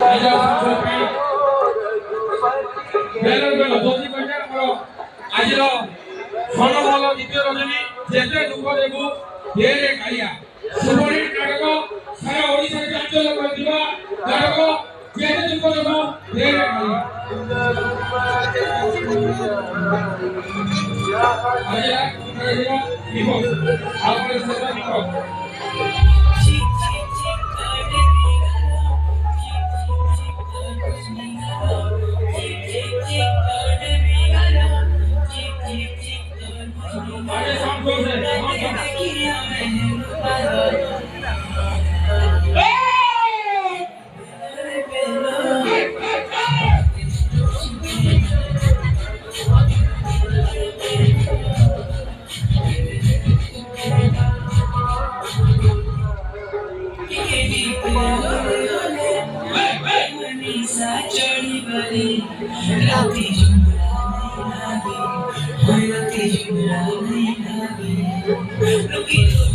রাজা শিল্পী বেলর বেল যদি কইনা আমার আজির স্বর্ণমল দ্বিতীয় রজনী যেতে দুঃখ দেবু ধীরে কালিয়া সুবর্ণী নাটক সারা ওড়িশা চাঞ্চল্য করে দিবা নাটক যেতে দুঃখ দেবু ধীরে কালিয়া আজা দিব আপনাদের সেবা দিব Looking